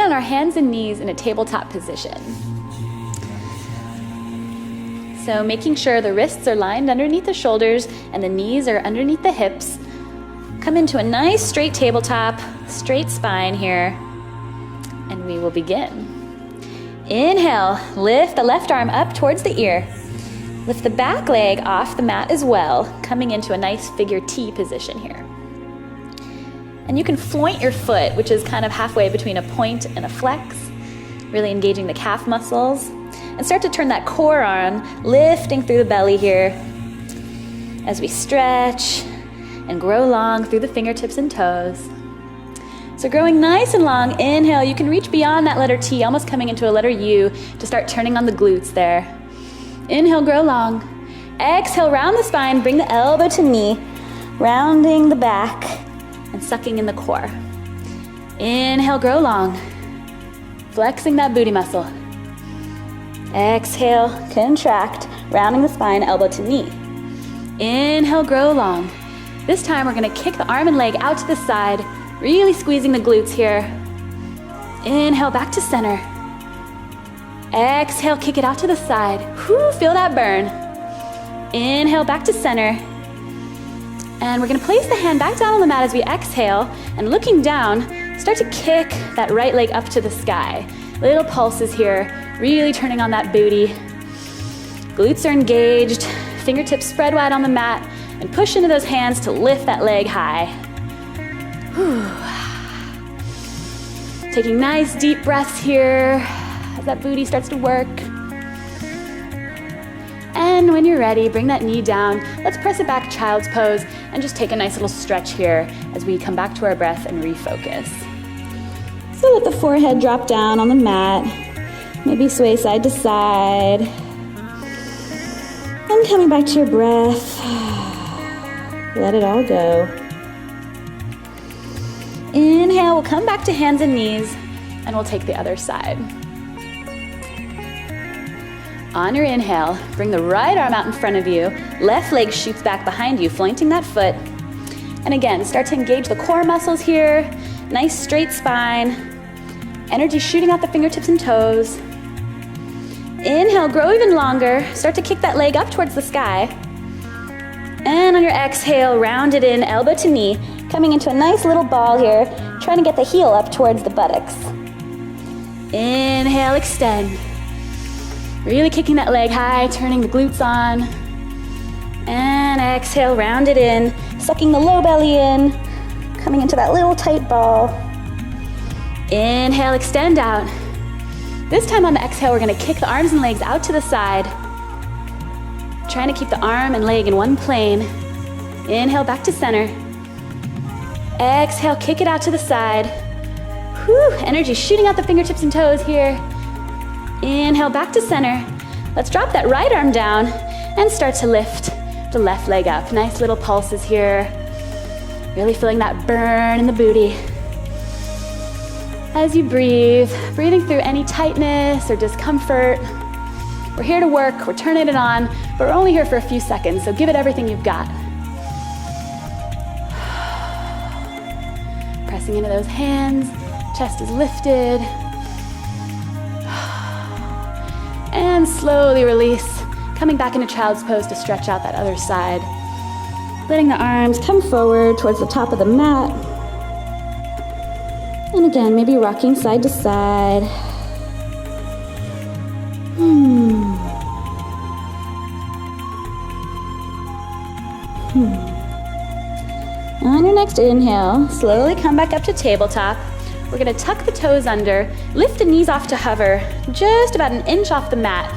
on our hands and knees in a tabletop position. So making sure the wrists are lined underneath the shoulders and the knees are underneath the hips. Come into a nice straight tabletop, straight spine here, and we will begin. Inhale, lift the left arm up towards the ear. Lift the back leg off the mat as well, coming into a nice figure T position here. And you can floint your foot, which is kind of halfway between a point and a flex, really engaging the calf muscles. And start to turn that core on, lifting through the belly here as we stretch and grow long through the fingertips and toes. So growing nice and long, inhale, you can reach beyond that letter T, almost coming into a letter U to start turning on the glutes there. Inhale, grow long. Exhale, round the spine, bring the elbow to knee, rounding the back and sucking in the core. Inhale, grow long, flexing that booty muscle. Exhale, contract, rounding the spine, elbow to knee. Inhale, grow long. This time we're gonna kick the arm and leg out to the side, really squeezing the glutes here. Inhale, back to center. Exhale, kick it out to the side. Whew, feel that burn. Inhale, back to center. And we're gonna place the hand back down on the mat as we exhale, and looking down, start to kick that right leg up to the sky. Little pulses here, really turning on that booty. Glutes are engaged, fingertips spread wide on the mat, and push into those hands to lift that leg high. Whew. Taking nice deep breaths here as that booty starts to work. And when you're ready, bring that knee down. Let's press it back, child's pose, and just take a nice little stretch here as we come back to our breath and refocus. So let the forehead drop down on the mat. Maybe sway side to side. And coming back to your breath, let it all go. Inhale, we'll come back to hands and knees, and we'll take the other side. On your inhale, bring the right arm out in front of you, left leg shoots back behind you, flointing that foot. And again, start to engage the core muscles here, nice straight spine, energy shooting out the fingertips and toes. Inhale, grow even longer, start to kick that leg up towards the sky. And on your exhale, round it in, elbow to knee, coming into a nice little ball here, trying to get the heel up towards the buttocks. Inhale, extend. Really kicking that leg high, turning the glutes on. And exhale, round it in, sucking the low belly in, coming into that little tight ball. Inhale, extend out. This time on the exhale, we're gonna kick the arms and legs out to the side, trying to keep the arm and leg in one plane. Inhale, back to center. Exhale, kick it out to the side. Whew, energy shooting out the fingertips and toes here. Inhale, back to center. Let's drop that right arm down and start to lift the left leg up. Nice little pulses here. Really feeling that burn in the booty. As you breathe, breathing through any tightness or discomfort. We're here to work, we're turning it on, but we're only here for a few seconds, so give it everything you've got. Pressing into those hands, chest is lifted. And slowly release, coming back into child's pose to stretch out that other side. Letting the arms come forward towards the top of the mat. And again, maybe rocking side to side. On your next inhale, slowly come back up to tabletop. We're gonna tuck the toes under, lift the knees off to hover, just about an inch off the mat,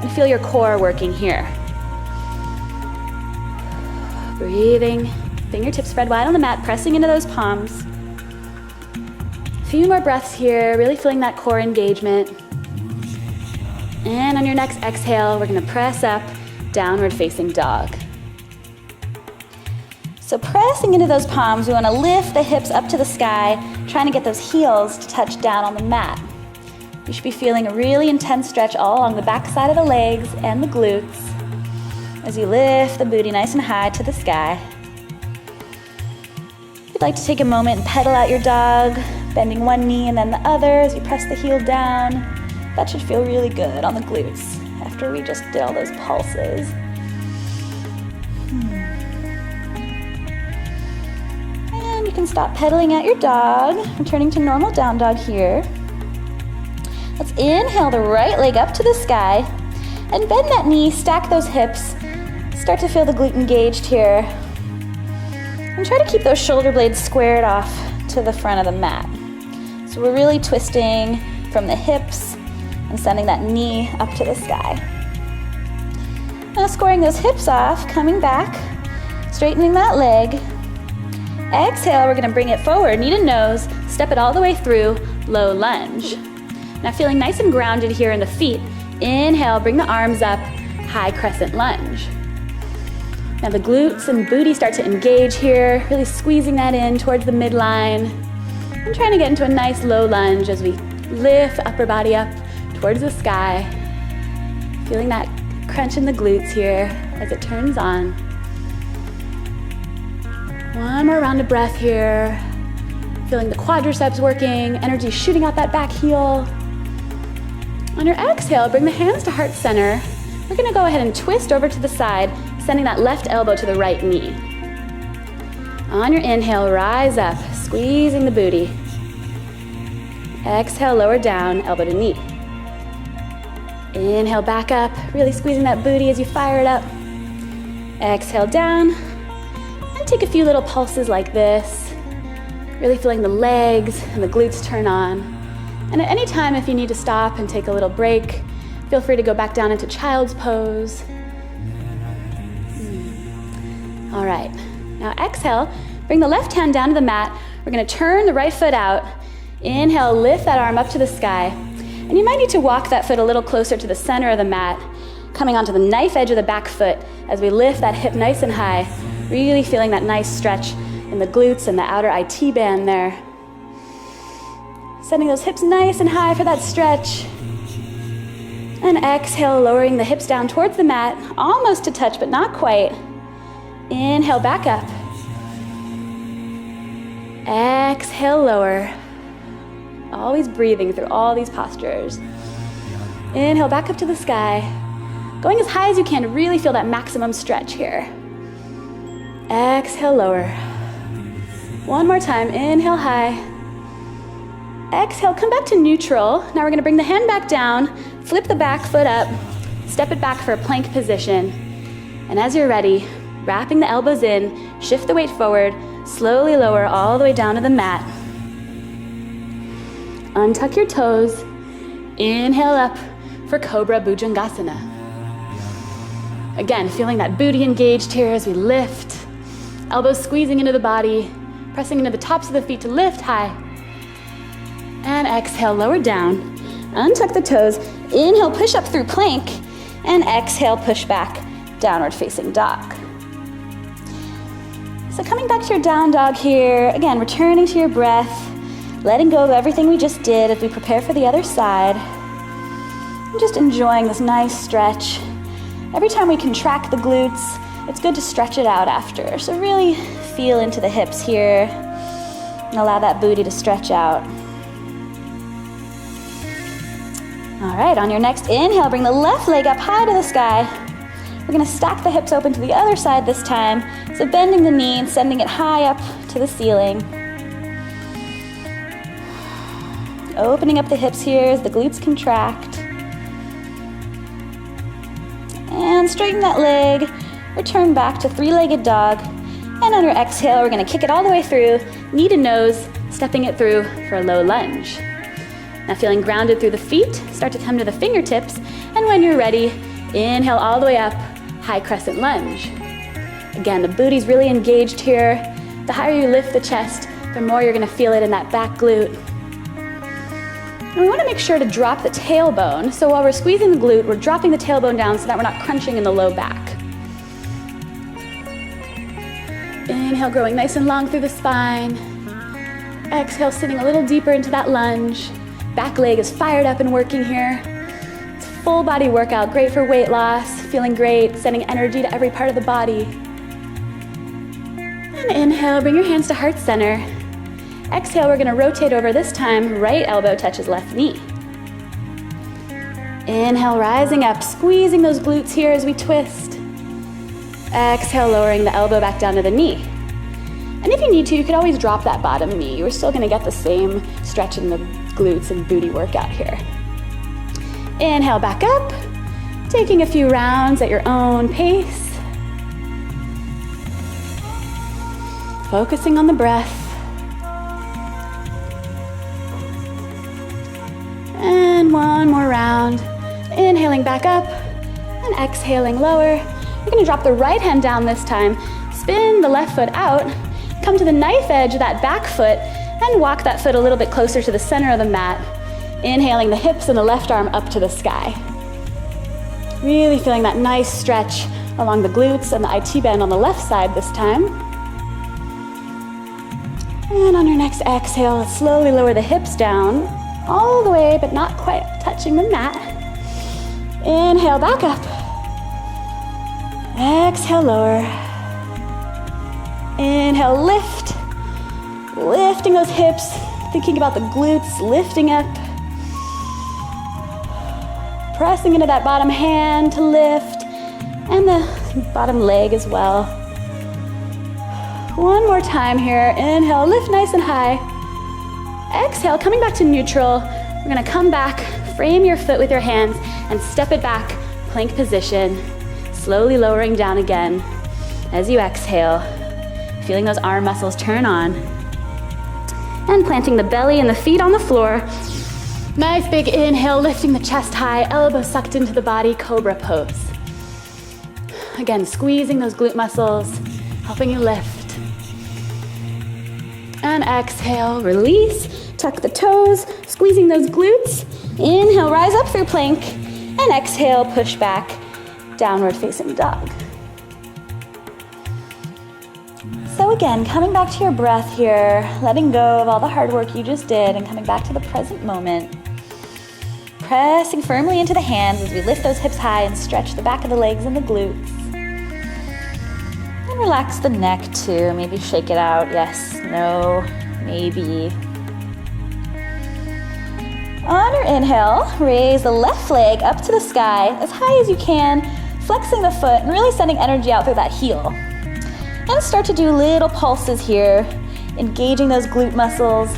and feel your core working here. Breathing, fingertips spread wide on the mat, pressing into those palms. A few more breaths here, really feeling that core engagement. And on your next exhale, we're gonna press up, downward facing dog. So pressing into those palms, we wanna lift the hips up to the sky, trying to get those heels to touch down on the mat. You should be feeling a really intense stretch all along the back side of the legs and the glutes as you lift the booty nice and high to the sky. If you'd like to take a moment and pedal out your dog, Bending one knee and then the other as you press the heel down. That should feel really good on the glutes after we just did all those pulses. And you can stop pedaling at your dog, returning to normal down dog here. Let's inhale the right leg up to the sky and bend that knee, stack those hips. Start to feel the glute engaged here. And try to keep those shoulder blades squared off to the front of the mat. So we're really twisting from the hips and sending that knee up to the sky. Now squaring those hips off, coming back, straightening that leg. Exhale, we're gonna bring it forward, knee to nose, step it all the way through, low lunge. Now feeling nice and grounded here in the feet. Inhale, bring the arms up, high crescent lunge. Now the glutes and booty start to engage here, really squeezing that in towards the midline. And trying to get into a nice low lunge as we lift the upper body up towards the sky. Feeling that crunch in the glutes here as it turns on. One more round of breath here. Feeling the quadriceps working, energy shooting out that back heel. On your exhale, bring the hands to heart center. We're gonna go ahead and twist over to the side, sending that left elbow to the right knee. On your inhale, rise up, squeezing the booty. Exhale, lower down, elbow to knee. Inhale, back up, really squeezing that booty as you fire it up. Exhale, down, and take a few little pulses like this. Really feeling the legs and the glutes turn on. And at any time, if you need to stop and take a little break, feel free to go back down into child's pose. All right, now exhale, bring the left hand down to the mat. We're gonna turn the right foot out. Inhale, lift that arm up to the sky. And you might need to walk that foot a little closer to the center of the mat, coming onto the knife edge of the back foot as we lift that hip nice and high, really feeling that nice stretch in the glutes and the outer IT band there. Sending those hips nice and high for that stretch. And exhale, lowering the hips down towards the mat, almost to touch, but not quite. Inhale, back up. Exhale, lower. Always breathing through all these postures. Inhale, back up to the sky. Going as high as you can to really feel that maximum stretch here. Exhale, lower. One more time, inhale high. Exhale, come back to neutral. Now we're gonna bring the hand back down, flip the back foot up, step it back for a plank position. And as you're ready, wrapping the elbows in, shift the weight forward, slowly lower all the way down to the mat. Untuck your toes, inhale up for Cobra Bhujangasana. Again, feeling that booty engaged here as we lift, elbows squeezing into the body, pressing into the tops of the feet to lift high. And exhale, lower down, untuck the toes, inhale, push up through plank, and exhale, push back, downward facing dog. So coming back to your down dog here, again, returning to your breath, letting go of everything we just did as we prepare for the other side. And just enjoying this nice stretch. Every time we contract the glutes, it's good to stretch it out after. So really feel into the hips here and allow that booty to stretch out. All right, on your next inhale, bring the left leg up high to the sky. We're gonna stack the hips open to the other side this time. So bending the knee and sending it high up to the ceiling. Opening up the hips here as the glutes contract. And straighten that leg. Return back to three-legged dog. And on your exhale, we're gonna kick it all the way through, knee to nose, stepping it through for a low lunge. Now feeling grounded through the feet, start to come to the fingertips. And when you're ready, inhale all the way up, high crescent lunge. Again, the booty's really engaged here. The higher you lift the chest, the more you're gonna feel it in that back glute. And we want to make sure to drop the tailbone. So while we're squeezing the glute, we're dropping the tailbone down so that we're not crunching in the low back. Inhale, growing nice and long through the spine. Exhale, sitting a little deeper into that lunge. Back leg is fired up and working here. It's a full body workout, great for weight loss, feeling great, sending energy to every part of the body. And inhale, bring your hands to heart center. Exhale, we're gonna rotate over. This time, right elbow touches left knee. Inhale, rising up, squeezing those glutes here as we twist. Exhale, lowering the elbow back down to the knee. And if you need to, you could always drop that bottom knee. You're still gonna get the same stretch in the glutes and booty workout here. Inhale, back up, taking a few rounds at your own pace. Focusing on the breath. And one more round. Inhaling back up and exhaling lower. You're gonna drop the right hand down this time, spin the left foot out, come to the knife edge of that back foot, and walk that foot a little bit closer to the center of the mat. Inhaling the hips and the left arm up to the sky. Really feeling that nice stretch along the glutes and the IT band on the left side this time. And on your next exhale, slowly lower the hips down, all the way, but not quite touching the mat. Inhale, back up. Exhale, lower. Inhale, lift. Lifting those hips, thinking about the glutes, lifting up. Pressing into that bottom hand to lift, and the bottom leg as well. One more time here. Inhale, lift nice and high. Exhale, coming back to neutral. We're gonna come back, frame your foot with your hands, and step it back, plank position. Slowly lowering down again as you exhale. Feeling those arm muscles turn on. And planting the belly and the feet on the floor. Nice big inhale, lifting the chest high, elbows sucked into the body, cobra pose. Again, squeezing those glute muscles, helping you lift. And exhale, release, tuck the toes, squeezing those glutes. Inhale, rise up through plank, and exhale, push back, downward facing dog. So again, coming back to your breath here, letting go of all the hard work you just did and coming back to the present moment. Pressing firmly into the hands as we lift those hips high and stretch the back of the legs and the glutes. And relax the neck too, maybe shake it out, yes, no, maybe. On your inhale, raise the left leg up to the sky as high as you can, flexing the foot and really sending energy out through that heel. And start to do little pulses here, engaging those glute muscles,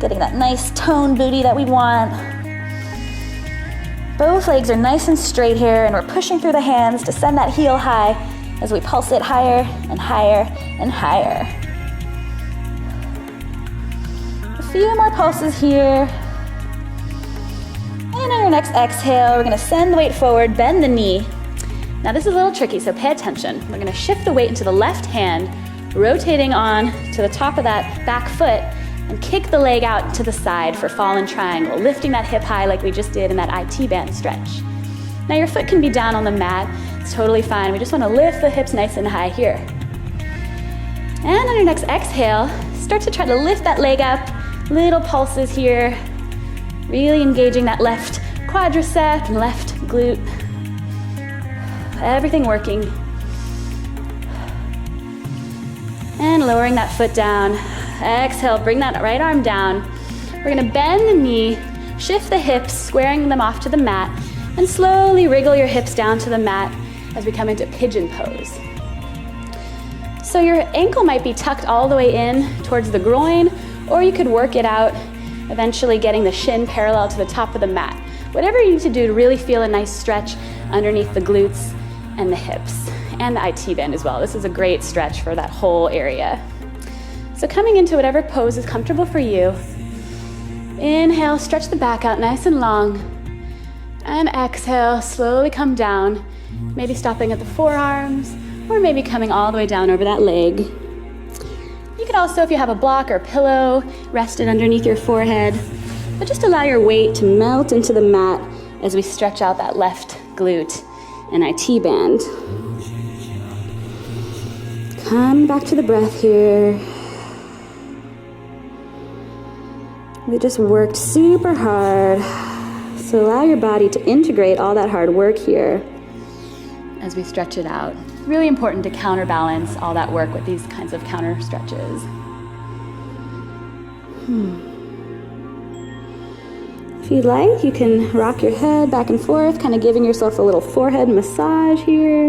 getting that nice toned booty that we want. Both legs are nice and straight here, and we're pushing through the hands to send that heel high as we pulse it higher and higher and higher. A few more pulses here. And on your next exhale, we're gonna send the weight forward, bend the knee. Now this is a little tricky, so pay attention. We're gonna shift the weight into the left hand, rotating on to the top of that back foot, and kick the leg out to the side for fallen triangle, lifting that hip high like we just did in that IT band stretch. Now your foot can be down on the mat, it's totally fine. We just wanna lift the hips nice and high here. And on your next exhale, start to try to lift that leg up, little pulses here, really engaging that left quadricep and left glute. Everything working. And lowering that foot down. Exhale, bring that right arm down. We're gonna bend the knee, shift the hips, squaring them off to the mat, and slowly wriggle your hips down to the mat as we come into pigeon pose. So your ankle might be tucked all the way in towards the groin, or you could work it out, eventually getting the shin parallel to the top of the mat. Whatever you need to do to really feel a nice stretch underneath the glutes and the hips, and the IT band as well. This is a great stretch for that whole area. So coming into whatever pose is comfortable for you. Inhale, stretch the back out nice and long. And exhale, slowly come down, maybe stopping at the forearms, or maybe coming all the way down over that leg. You can also, if you have a block or pillow, rest it underneath your forehead, but just allow your weight to melt into the mat as we stretch out that left glute and IT band. Come back to the breath here. We just worked super hard. So allow your body to integrate all that hard work here as we stretch it out. Really important to counterbalance all that work with these kinds of counter stretches. If you'd like, you can rock your head back and forth, kind of giving yourself a little forehead massage here.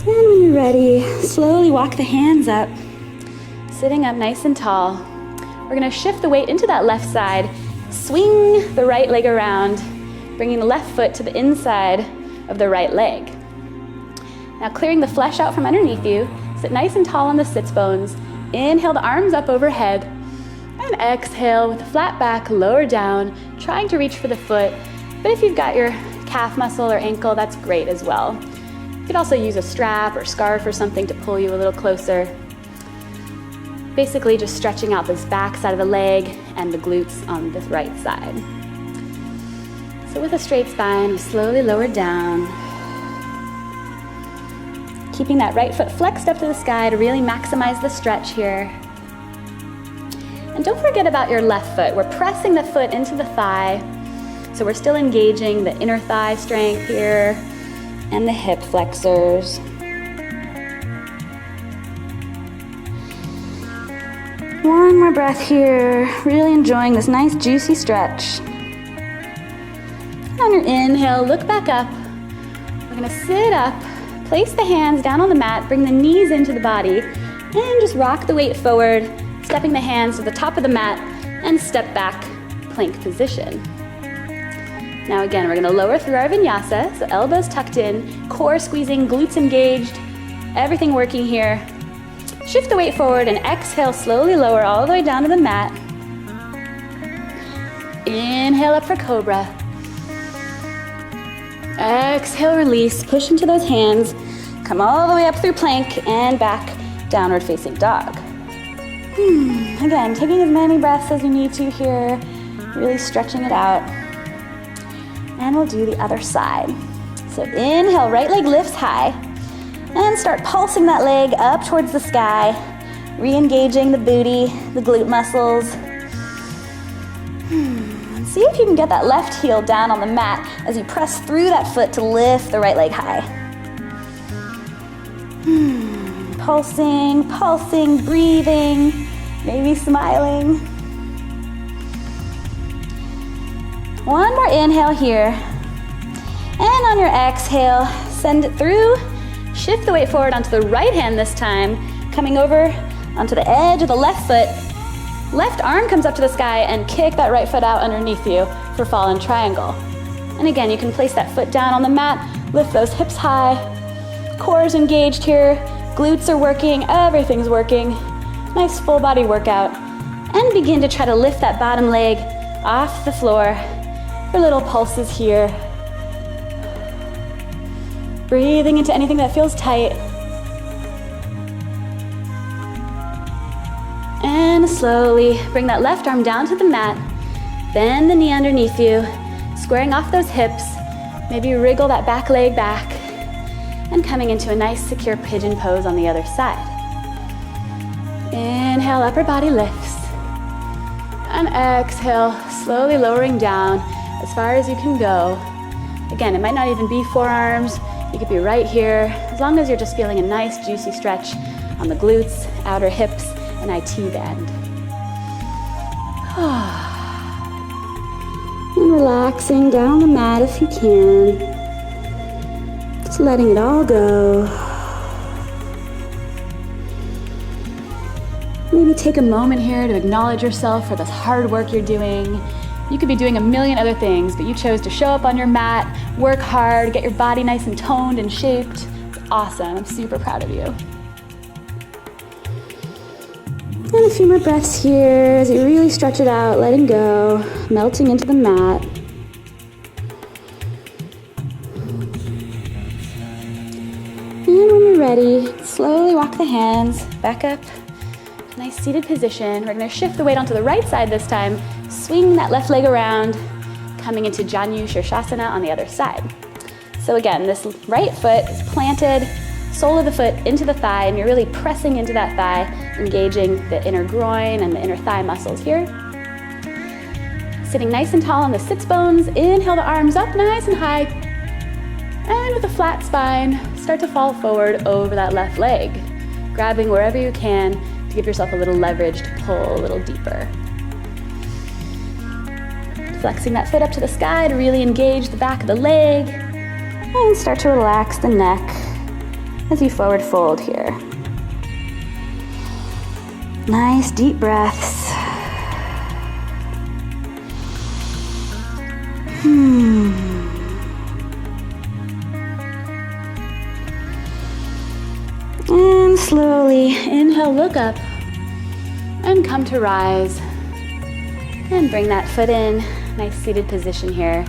And when you're ready, slowly walk the hands up, sitting up nice and tall. We're gonna shift the weight into that left side, swing the right leg around, bringing the left foot to the inside of the right leg. Now clearing the flesh out from underneath you, sit nice and tall on the sits bones. Inhale the arms up overhead, and exhale with a flat back, lower down, trying to reach for the foot. But if you've got your calf muscle or ankle, that's great as well. You could also use a strap or scarf or something to pull you a little closer. Basically just stretching out this back side of the leg and the glutes on the right side. So with a straight spine, we slowly lower down. Keeping that right foot flexed up to the sky to really maximize the stretch here. And don't forget about your left foot. We're pressing the foot into the thigh. So we're still engaging the inner thigh strength here and the hip flexors. One more breath here, really enjoying this nice juicy stretch. And on your inhale, look back up. We're gonna sit up, place the hands down on the mat, bring the knees into the body, and just rock the weight forward, stepping the hands to the top of the mat, and step back, plank position. Now again, we're gonna lower through our vinyasa, so elbows tucked in, core squeezing, glutes engaged, everything working here. Shift the weight forward and exhale, slowly lower all the way down to the mat. Inhale up for cobra. Exhale, release, push into those hands. Come all the way up through plank and back, downward facing dog. Again, taking as many breaths as you need to here, really stretching it out. And we'll do the other side. So inhale, right leg lifts high. And start pulsing that leg up towards the sky, re-engaging the booty, the glute muscles. And see if you can get that left heel down on the mat as you press through that foot to lift the right leg high. Pulsing, pulsing, breathing, maybe smiling. One more inhale here. And on your exhale, send it through. Shift the weight forward onto the right hand this time, coming over onto the edge of the left foot. Left arm comes up to the sky and kick that right foot out underneath you for fallen triangle. And again, you can place that foot down on the mat, lift those hips high, core is engaged here, glutes are working, everything's working. Nice full body workout. And begin to try to lift that bottom leg off the floor for little pulses here. Breathing into anything that feels tight. And slowly bring that left arm down to the mat. Bend the knee underneath you, squaring off those hips. Maybe wriggle that back leg back. And coming into a nice secure pigeon pose on the other side. Inhale, upper body lifts. And exhale, slowly lowering down as far as you can go. Again, it might not even be forearms. You could be right here, as long as you're just feeling a nice juicy stretch on the glutes, outer hips, and IT band. And relaxing down on the mat if you can. Just letting it all go. Maybe take a moment here to acknowledge yourself for this hard work you're doing. You could be doing a million other things, but you chose to show up on your mat, work hard, get your body nice and toned and shaped. It's awesome. I'm super proud of you. And a few more breaths here as you really stretch it out, letting go, melting into the mat. And when you're ready, slowly walk the hands back up. Nice seated position. We're going to shift the weight onto the right side this time. Swing that left leg around, coming into Janu Shirshasana on the other side. So again, this right foot is planted, sole of the foot into the thigh, and you're really pressing into that thigh, engaging the inner groin and the inner thigh muscles here. Sitting nice and tall on the sits bones. Inhale the arms up nice and high. And with a flat spine, start to fall forward over that left leg. grabbing wherever you can to give yourself a little leverage to pull a little deeper. Flexing that foot up to the sky to really engage the back of the leg, and start to relax the neck as you forward fold here. Nice deep breaths. And slowly inhale, look up, and come to rise. And bring that foot in, nice seated position here.